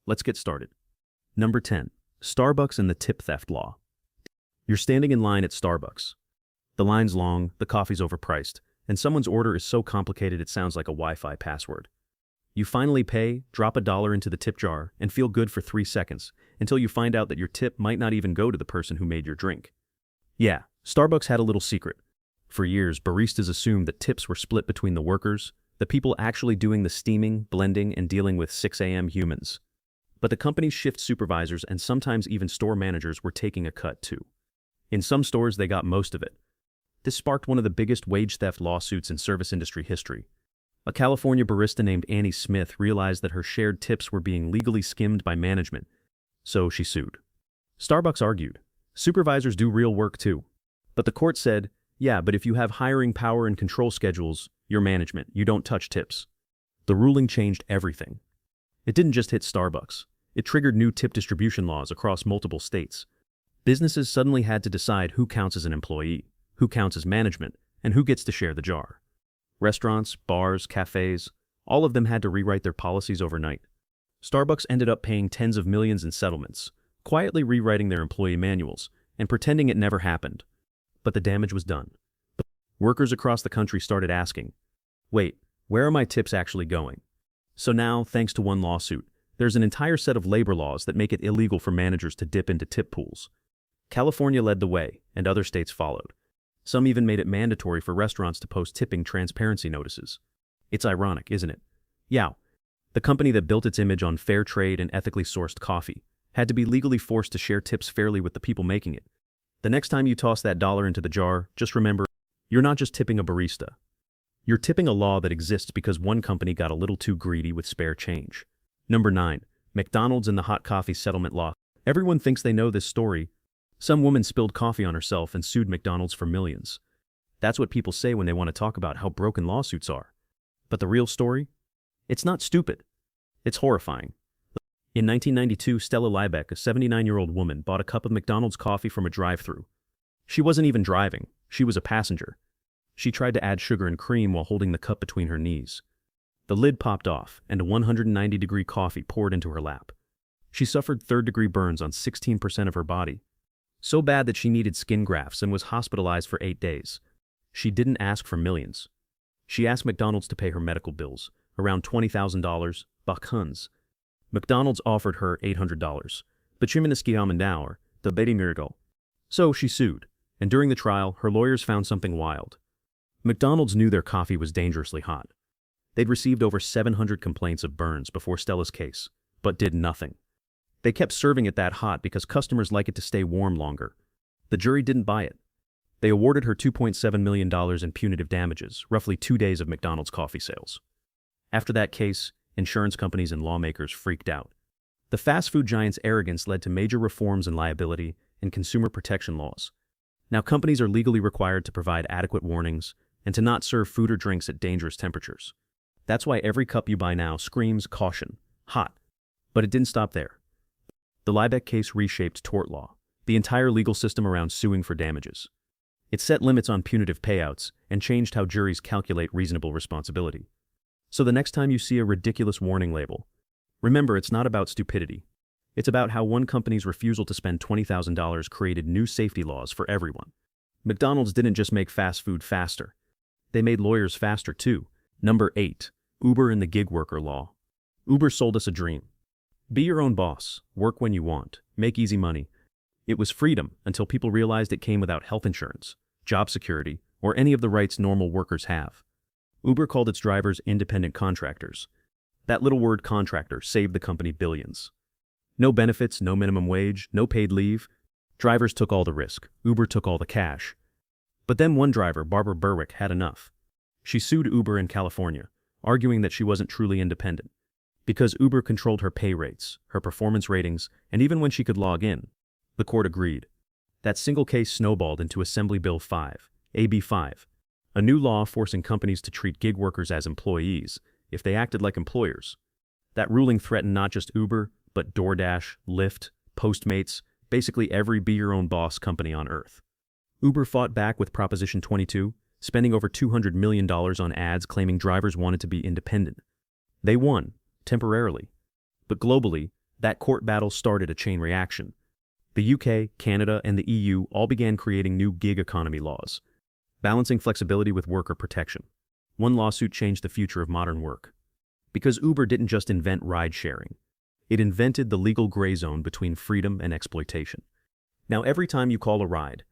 Let's get started. Number 10. Starbucks and the tip theft law. You're standing in line at Starbucks. The line's long, the coffee's overpriced, and someone's order is so complicated it sounds like a Wi-Fi password. You finally pay, drop $1 into the tip jar, and feel good for 3 seconds, until you find out that your tip might not even go to the person who made your drink. Yeah, Starbucks had a little secret. For years, baristas assumed that tips were split between the workers, the people actually doing the steaming, blending, and dealing with 6 a.m. humans. But the company's shift supervisors and sometimes even store managers were taking a cut too. In some stores, they got most of it. This sparked one of the biggest wage theft lawsuits in service industry history. A California barista named Annie Smith realized that her shared tips were being legally skimmed by management, so she sued. Starbucks argued, supervisors do real work too. But the court said, yeah, but if you have hiring power and control schedules, you're management, you don't touch tips. The ruling changed everything. It didn't just hit Starbucks. It triggered new tip distribution laws across multiple states. Businesses suddenly had to decide who counts as an employee, who counts as management, and who gets to share the jar. Restaurants, bars, cafes, all of them had to rewrite their policies overnight. Starbucks ended up paying tens of millions in settlements, quietly rewriting their employee manuals, and pretending it never happened. But the damage was done. Workers across the country started asking, wait, where are my tips actually going? So now, thanks to one lawsuit, there's an entire set of labor laws that make it illegal for managers to dip into tip pools. California led the way, and other states followed. Some even made it mandatory for restaurants to post tipping transparency notices. It's ironic, isn't it? Yow, the company that built its image on fair trade and ethically sourced coffee, had to be legally forced to share tips fairly with the people making it. The next time you toss that dollar into the jar, just remember, you're not just tipping a barista. You're tipping a law that exists because one company got a little too greedy with spare change. Number 9. McDonald's and the hot coffee settlement law. Everyone thinks they know this story. Some woman spilled coffee on herself and sued McDonald's for millions. That's what people say when they want to talk about how broken lawsuits are. But the real story? It's not stupid. It's horrifying. In 1992, Stella Liebeck, a 79-year-old woman, bought a cup of McDonald's coffee from a drive-thru. She wasn't even driving. She was a passenger. She tried to add sugar and cream while holding the cup between her knees. The lid popped off, and a 190-degree coffee poured into her lap. She suffered third-degree burns on 16% of her body, so bad that she needed skin grafts and was hospitalized for 8 days. She didn't ask for millions. She asked McDonald's to pay her medical bills, around $20,000 bucks. McDonald's offered her $800, but the betting miracle. So she sued, and during the trial, her lawyers found something wild. McDonald's knew their coffee was dangerously hot. They'd received over 700 complaints of burns before Stella's case, but did nothing. They kept serving it that hot because customers like it to stay warm longer. The jury didn't buy it. They awarded her $2.7 million in punitive damages, roughly 2 days of McDonald's coffee sales. After that case, insurance companies and lawmakers freaked out. The fast food giant's arrogance led to major reforms in liability and consumer protection laws. Now companies are legally required to provide adequate warnings and to not serve food or drinks at dangerous temperatures. That's why every cup you buy now screams caution, hot. But it didn't stop there. The Liebeck case reshaped tort law, the entire legal system around suing for damages. It set limits on punitive payouts and changed how juries calculate reasonable responsibility. So the next time you see a ridiculous warning label, remember it's not about stupidity. It's about how one company's refusal to spend $20,000 created new safety laws for everyone. McDonald's didn't just make fast food faster. They made lawyers faster too. Number 8. Uber and the gig worker law. Uber sold us a dream. Be your own boss, work when you want, make easy money. It was freedom until people realized it came without health insurance, job security, or any of the rights normal workers have. Uber called its drivers independent contractors. That little word contractor saved the company billions. No benefits, no minimum wage, no paid leave. Drivers took all the risk. Uber took all the cash. But then one driver, Barbara Berwick, had enough. She sued Uber in California, arguing that she wasn't truly independent. Because Uber controlled her pay rates, her performance ratings, and even when she could log in. The court agreed. That single case snowballed into Assembly Bill 5, AB 5, a new law forcing companies to treat gig workers as employees if they acted like employers. That ruling threatened not just Uber, but DoorDash, Lyft, Postmates, basically every be-your-own-boss company on Earth. Uber fought back with Proposition 22, spending over $200 million on ads claiming drivers wanted to be independent. They won, temporarily. But globally, That court battle started a chain reaction. The UK, Canada, and the EU all began creating new gig economy laws, balancing flexibility with worker protection. One lawsuit changed the future of modern work. Because Uber didn't just invent ride-sharing, it invented the legal gray zone between freedom and exploitation. Now every time you call a ride,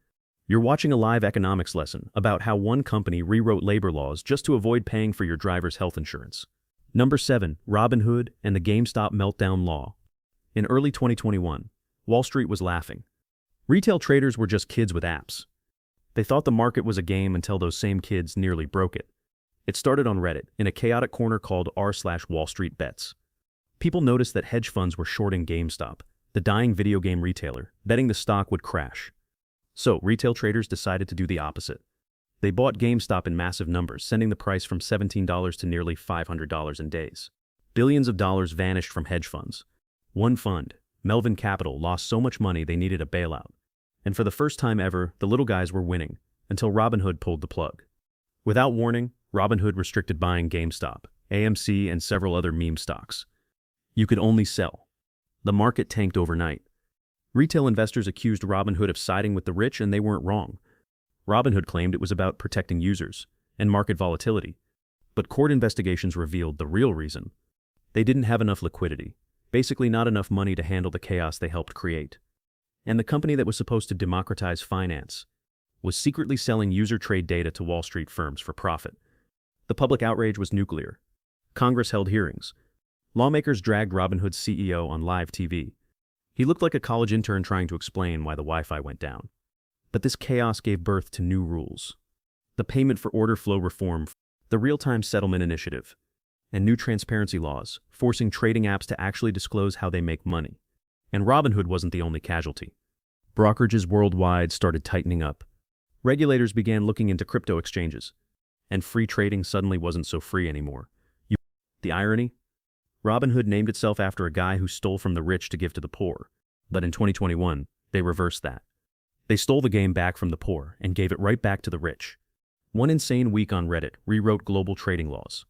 you're watching a live economics lesson about how one company rewrote labor laws just to avoid paying for your driver's health insurance. Number 7. Robinhood and the GameStop meltdown law. In early 2021, Wall Street was laughing. Retail traders were just kids with apps. They thought the market was a game until those same kids nearly broke it. It started on Reddit, in a chaotic corner called r/Wall Street Bets. People noticed that hedge funds were shorting GameStop, the dying video game retailer, betting the stock would crash. So, retail traders decided to do the opposite. They bought GameStop in massive numbers, sending the price from $17 to nearly $500 in days. Billions of dollars vanished from hedge funds. One fund, Melvin Capital, lost so much money they needed a bailout. And for the first time ever, the little guys were winning, until Robinhood pulled the plug. Without warning, Robinhood restricted buying GameStop, AMC, and several other meme stocks. You could only sell. The market tanked overnight. Retail investors accused Robinhood of siding with the rich, and they weren't wrong. Robinhood claimed it was about protecting users and market volatility. But court investigations revealed the real reason. They didn't have enough liquidity, basically not enough money to handle the chaos they helped create. And the company that was supposed to democratize finance was secretly selling user trade data to Wall Street firms for profit. The public outrage was nuclear. Congress held hearings. Lawmakers dragged Robinhood's CEO on live TV. He looked like a college intern trying to explain why the Wi-Fi went down. But this chaos gave birth to new rules. The payment for order flow reform, the real-time settlement initiative, and new transparency laws, forcing trading apps to actually disclose how they make money. And Robinhood wasn't the only casualty. Brokerages worldwide started tightening up. Regulators began looking into crypto exchanges, and free trading suddenly wasn't so free anymore. The irony? Robinhood named itself after a guy who stole from the rich to give to the poor. But in 2021, they reversed that. They stole the game back from the poor and gave it right back to the rich. One insane week on Reddit rewrote global trading laws.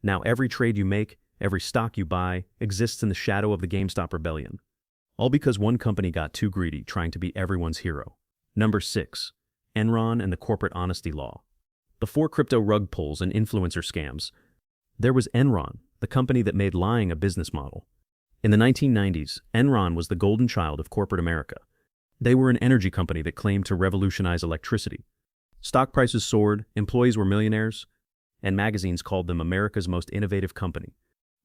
Now every trade you make, every stock you buy, exists in the shadow of the GameStop rebellion. All because one company got too greedy, trying to be everyone's hero. Number 6. Enron and the corporate honesty law. Before crypto rug pulls and influencer scams, there was Enron, the company that made lying a business model. In the 1990s, Enron was the golden child of corporate America. They were an energy company that claimed to revolutionize electricity. Stock prices soared, employees were millionaires, and magazines called them America's most innovative company.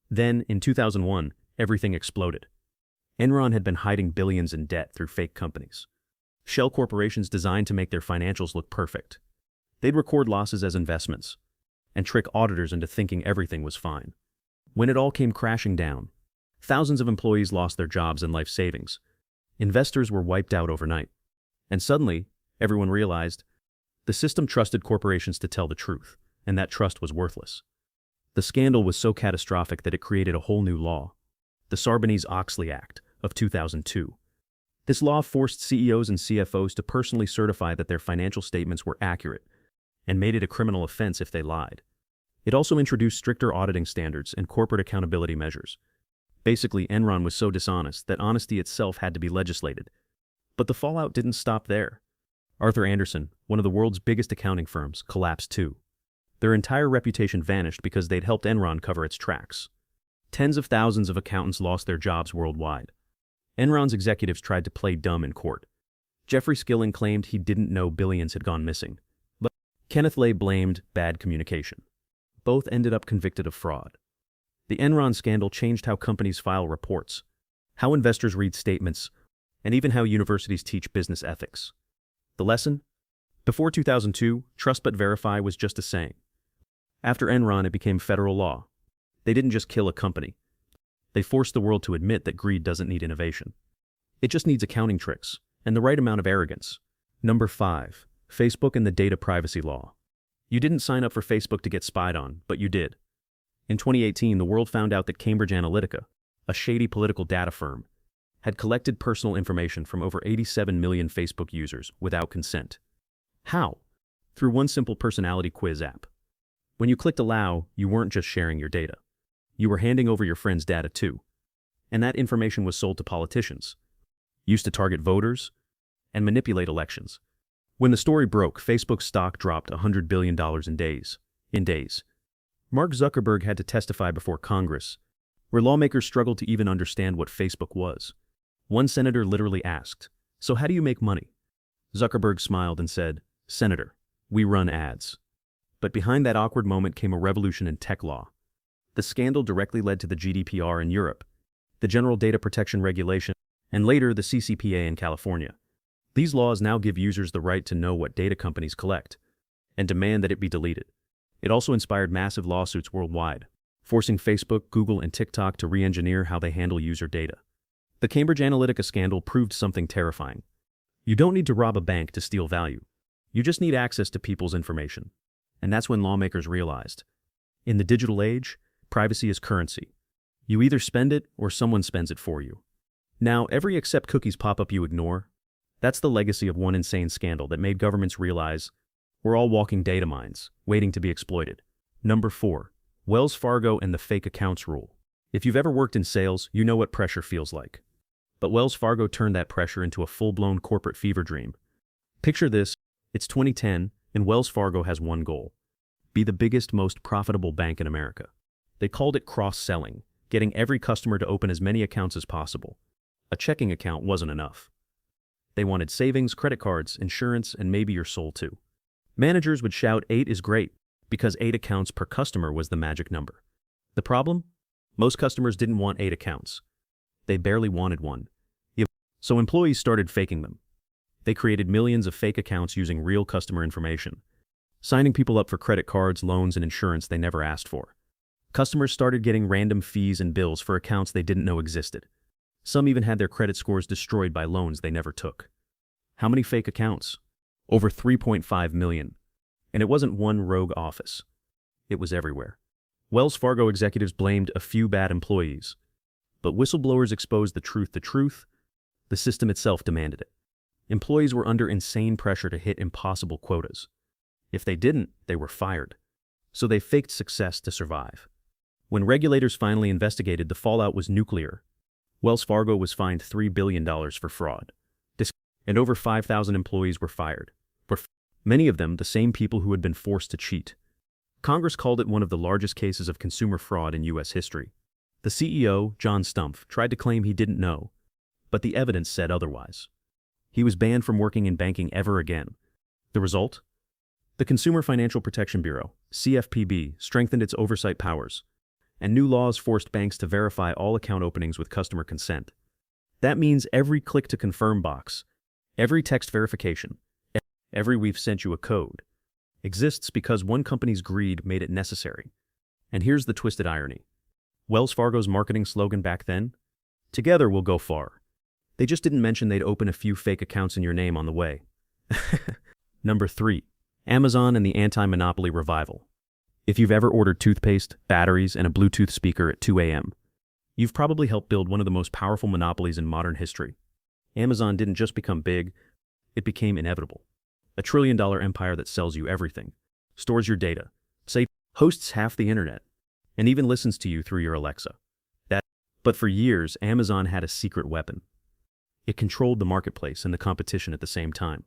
Then, in 2001, everything exploded. Enron had been hiding billions in debt through fake companies. Shell corporations designed to make their financials look perfect. They'd record losses as investments and trick auditors into thinking everything was fine. When it all came crashing down, thousands of employees lost their jobs and life savings. Investors were wiped out overnight. And suddenly, everyone realized the system trusted corporations to tell the truth, and that trust was worthless. The scandal was so catastrophic that it created a whole new law, the Sarbanes-Oxley Act of 2002. This law forced CEOs and CFOs to personally certify that their financial statements were accurate, and made it a criminal offense if they lied. It also introduced stricter auditing standards and corporate accountability measures. Basically, Enron was so dishonest that honesty itself had to be legislated. But the fallout didn't stop there. Arthur Andersen, one of the world's biggest accounting firms, collapsed too. Their entire reputation vanished because they'd helped Enron cover its tracks. Tens of thousands of accountants lost their jobs worldwide. Enron's executives tried to play dumb in court. Jeffrey Skilling claimed he didn't know billions had gone missing. But Kenneth Lay blamed bad communication. Both ended up convicted of fraud. The Enron scandal changed how companies file reports, how investors read statements, and even how universities teach business ethics. The lesson? Before 2002, trust but verify was just a saying. After Enron, it became federal law. They didn't just kill a company. They forced the world to admit that greed doesn't need innovation. It just needs accounting tricks and the right amount of arrogance. Number 5. Facebook and the data privacy law. You didn't sign up for Facebook to get spied on, but you did. In 2018, the world found out that Cambridge Analytica, a shady political data firm, had collected personal information from over 87 million Facebook users without consent. How? Through one simple personality quiz app. When you clicked allow, you weren't just sharing your data. You were handing over your friend's data too. and that information was sold to politicians, used to target voters, and manipulate elections. When the story broke, Facebook's stock dropped $100 billion in days. Mark Zuckerberg had to testify before Congress, where lawmakers struggled to even understand what Facebook was. One senator literally asked, "So how do you make money?" Zuckerberg smiled and said, "Senator, we run ads." But behind that awkward moment came a revolution in tech law. The scandal directly led to the GDPR in Europe, the General Data Protection Regulation, and later the CCPA in California. These laws now give users the right to know what data companies collect and demand that it be deleted. It also inspired massive lawsuits worldwide, forcing Facebook, Google, and TikTok to re-engineer how they handle user data. The Cambridge Analytica scandal proved something terrifying. You don't need to rob a bank to steal value. You just need access to people's information. And that's when lawmakers realized, in the digital age, privacy is currency. You either spend it or someone spends it for you. Now, every accept cookies pop-up you ignore, that's the legacy of one insane scandal that made governments realize we're all walking data mines, waiting to be exploited. Number 4. Wells Fargo and the fake accounts rule. If you've ever worked in sales, you know what pressure feels like. But Wells Fargo turned that pressure into a full-blown corporate fever dream. Picture this, it's 2010, and Wells Fargo has one goal: be the biggest, most profitable bank in America. They called it cross-selling, getting every customer to open as many accounts as possible. A checking account wasn't enough. They wanted savings, credit cards, insurance, and maybe your soul too. Managers would shout 8 is great, because 8 accounts per customer was the magic number. The problem? Most customers didn't want 8 accounts. They barely wanted one. So employees started faking them. They created millions of fake accounts using real customer information, signing people up for credit cards, loans, and insurance they never asked for. Customers started getting random fees and bills for accounts they didn't know existed. Some even had their credit scores destroyed by loans they never took. How many fake accounts? Over 3.5 million. And it wasn't one rogue office. It was everywhere. Wells Fargo executives blamed a few bad employees. But whistleblowers exposed the truth. The system itself demanded it. Employees were under insane pressure to hit impossible quotas. If they didn't, they were fired. So they faked success to survive. When regulators finally investigated, the fallout was nuclear. Wells Fargo was fined $3 billion for fraud. And over 5,000 employees were fired. Many of them the same people who had been forced to cheat. Congress called it one of the largest cases of consumer fraud in U.S. history. The CEO, John Stumpf, tried to claim he didn't know, but the evidence said otherwise. He was banned from working in banking ever again. The result? The Consumer Financial Protection Bureau, CFPB, strengthened its oversight powers, and new laws forced banks to verify all account openings with customer consent. That means every click to confirm box, every text verification, every "we've sent you a code" exists because one company's greed made it necessary. And here's the twisted irony. Wells Fargo's marketing slogan back then? Together we'll go far. They just didn't mention they'd open a few fake accounts in your name on the way. Number 3. Amazon and the anti-monopoly revival. If you've ever ordered toothpaste, batteries, and a Bluetooth speaker at 2 a.m., you've probably helped build one of the most powerful monopolies in modern history. Amazon didn't just become big, it became inevitable. A $1 trillion empire that sells you everything, stores your data, hosts half the internet, and even listens to you through your Alexa. But for years, Amazon had a secret weapon. It controlled the marketplace and the competition at the same time.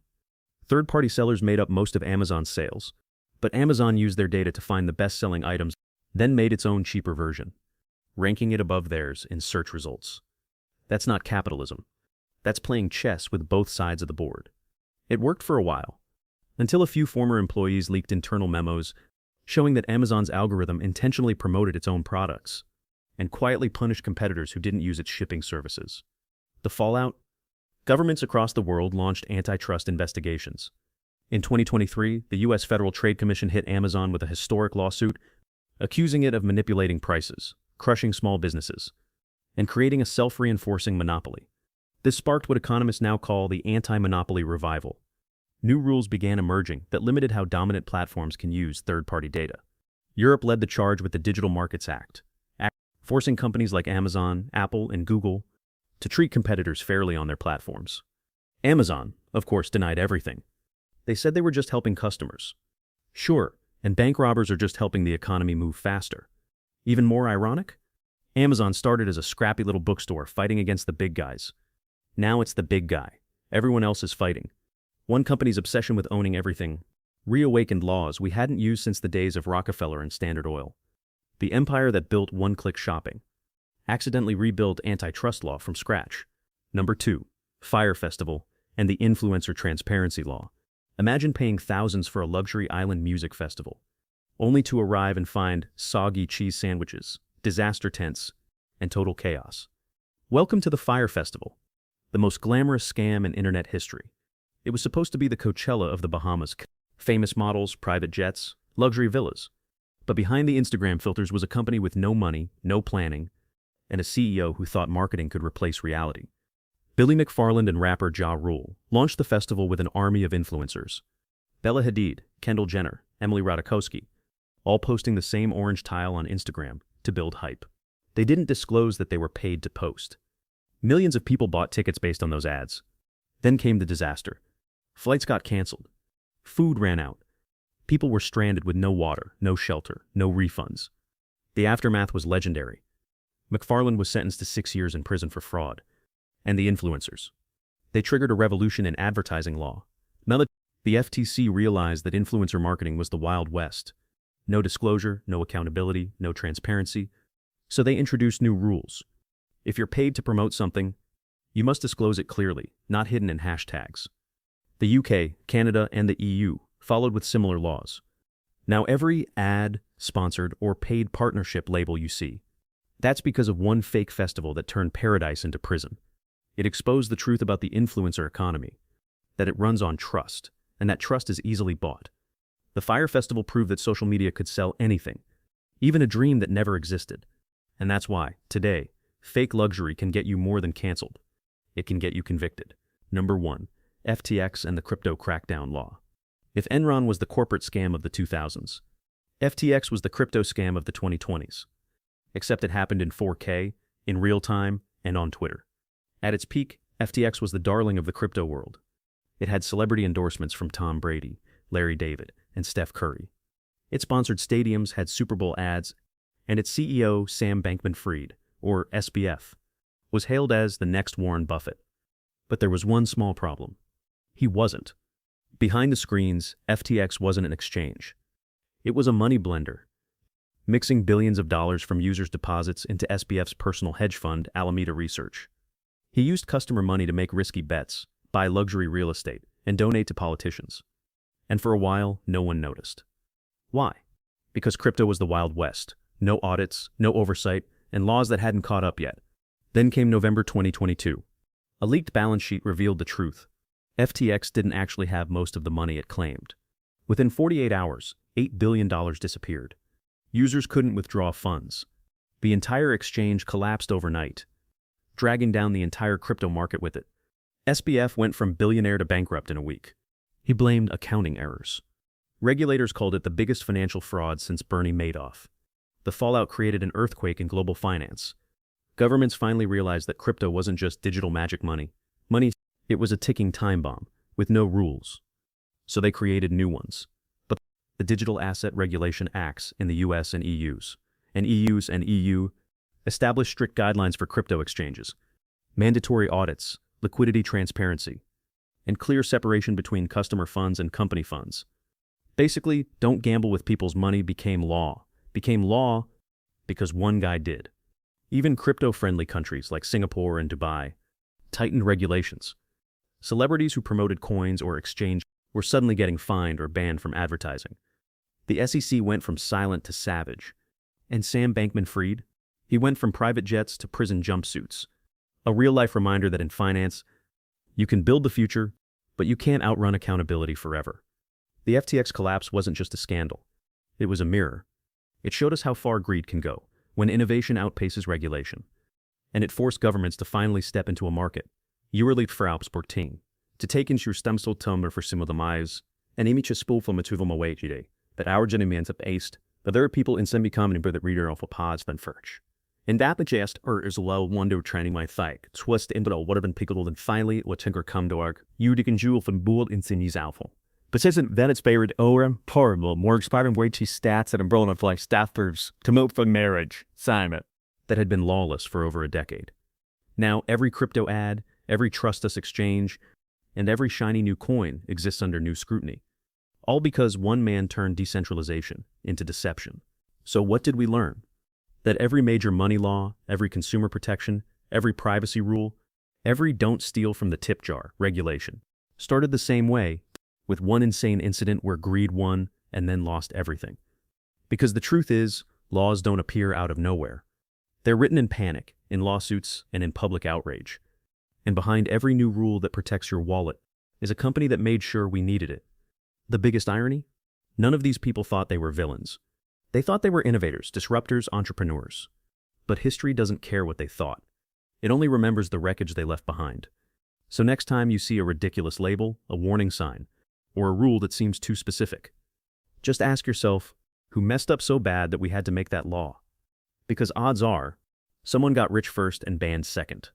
Third-party sellers made up most of Amazon's sales, but Amazon used their data to find the best-selling items, then made its own cheaper version, ranking it above theirs in search results. That's not capitalism. That's playing chess with both sides of the board. It worked for a while, until a few former employees leaked internal memos showing that Amazon's algorithm intentionally promoted its own products and quietly punished competitors who didn't use its shipping services. The fallout? Governments across the world launched antitrust investigations. In 2023, the U.S. Federal Trade Commission hit Amazon with a historic lawsuit, accusing it of manipulating prices, crushing small businesses, and creating a self-reinforcing monopoly. This sparked what economists now call the anti-monopoly revival. New rules began emerging that limited how dominant platforms can use third-party data. Europe led the charge with the Digital Markets Act, forcing companies like Amazon, Apple, and Google to treat competitors fairly on their platforms. Amazon, of course, denied everything. They said they were just helping customers. Sure, and bank robbers are just helping the economy move faster. Even more ironic? Amazon started as a scrappy little bookstore fighting against the big guys. Now it's the big guy. Everyone else is fighting. One company's obsession with owning everything reawakened laws we hadn't used since the days of Rockefeller and Standard Oil. The empire that built one-click shopping accidentally rebuilt antitrust law from scratch. Number 2. Fire Festival and the influencer transparency law. Imagine paying thousands for a luxury island music festival, only to arrive and find soggy cheese sandwiches, disaster tents, and total chaos. Welcome to the Fire Festival, the most glamorous scam in internet history. It was supposed to be the Coachella of the Bahamas. Famous models, private jets, luxury villas. But behind the Instagram filters was a company with no money, no planning, and a CEO who thought marketing could replace reality. Billy McFarland and rapper Ja Rule launched the festival with an army of influencers. Bella Hadid, Kendall Jenner, Emily Ratajkowski, all posting the same orange tile on Instagram to build hype. They didn't disclose that they were paid to post. Millions of people bought tickets based on those ads. Then came the disaster. Flights got canceled. Food ran out. People were stranded with no water, no shelter, no refunds. The aftermath was legendary. McFarland was sentenced to 6 years in prison for fraud. And the influencers. They triggered a revolution in advertising law. The FTC realized that influencer marketing was the Wild West. No disclosure, no accountability, no transparency. So they introduced new rules. If you're paid to promote something, you must disclose it clearly, not hidden in hashtags. The UK, Canada, and the EU followed with similar laws. Now every ad, sponsored, or paid partnership label you see, that's because of one fake festival that turned paradise into prison. It exposed the truth about the influencer economy, that it runs on trust, and that trust is easily bought. The Fire Festival proved that social media could sell anything, even a dream that never existed. And that's why, today, fake luxury can get you more than canceled. It can get you convicted. Number 1. FTX and the crypto crackdown law. If Enron was the corporate scam of the 2000s, FTX was the crypto scam of the 2020s. Except it happened in 4K, in real time, and on Twitter. At its peak, FTX was the darling of the crypto world. It had celebrity endorsements from Tom Brady, Larry David, and Steph Curry. It sponsored stadiums, had Super Bowl ads, and its CEO, Sam Bankman-Fried, or SBF, was hailed as the next Warren Buffett. But there was one small problem. He wasn't. Behind the screens, FTX wasn't an exchange. It was a money blender, mixing billions of dollars from users' deposits into SBF's personal hedge fund, Alameda Research. He used customer money to make risky bets, buy luxury real estate, and donate to politicians. And for a while, no one noticed. Why? Because crypto was the Wild West. No audits, no oversight, and laws that hadn't caught up yet. Then came November 2022. A leaked balance sheet revealed the truth. FTX didn't actually have most of the money it claimed. Within 48 hours, $8 billion disappeared. Users couldn't withdraw funds. The entire exchange collapsed overnight, dragging down the entire crypto market with it. SBF went from billionaire to bankrupt in a week. He blamed accounting errors. Regulators called it the biggest financial fraud since Bernie Madoff. The fallout created an earthquake in global finance. Governments finally realized that crypto wasn't just digital magic money. It was a ticking time bomb, with no rules. So they created new ones. But the Digital Asset Regulation Acts in the US and EUs, and EU established strict guidelines for crypto exchanges, mandatory audits, liquidity transparency, and clear separation between customer funds and company funds. Basically, don't gamble with people's money became law. Became law because one guy did. Even crypto-friendly countries like Singapore and Dubai tightened regulations. Celebrities who promoted coins or exchange were suddenly getting fined or banned from advertising. The SEC went from silent to savage. And Sam Bankman-Fried? He went from private jets to prison jumpsuits. A real-life reminder that in finance, you can build the future, but you can't outrun accountability forever. The FTX collapse wasn't just a scandal. It was a mirror. It showed us how far greed can go when innovation outpaces regulation. And it forced governments to finally step into a market. Juurlijk vrouwsporting. To take into stemsteltummer for simuldemise, en imitje spoel van metuvum that our genument op east, but there are people in semi-comedy that reader of a pods van furch. In that jest is low wonder training my thike, twist in the would have been pickled and finally what tinker come dorg, you can jewel van boel in sinnies alpha. But isn't then it's favorite orem, horrible, more expiring way to stats and umbrella of like staffers to mope for marriage, Simon. that had been lawless for over a decade. Now, every crypto ad, every trust us exchange, and every shiny new coin exists under new scrutiny. All because one man turned decentralization into deception. So what did we learn? That every major money law, every consumer protection, every privacy rule, every don't steal from the tip jar regulation started the same way, with one insane incident where greed won and then lost everything. Because the truth is, laws don't appear out of nowhere. They're written in panic, in lawsuits, and in public outrage. And behind every new rule that protects your wallet is a company that made sure we needed it. The biggest irony? None of these people thought they were villains. They thought they were innovators, disruptors, entrepreneurs. But history doesn't care what they thought. It only remembers the wreckage they left behind. So next time you see a ridiculous label, a warning sign, or a rule that seems too specific, just ask yourself, who messed up so bad that we had to make that law? Because odds are, someone got rich first and banned second.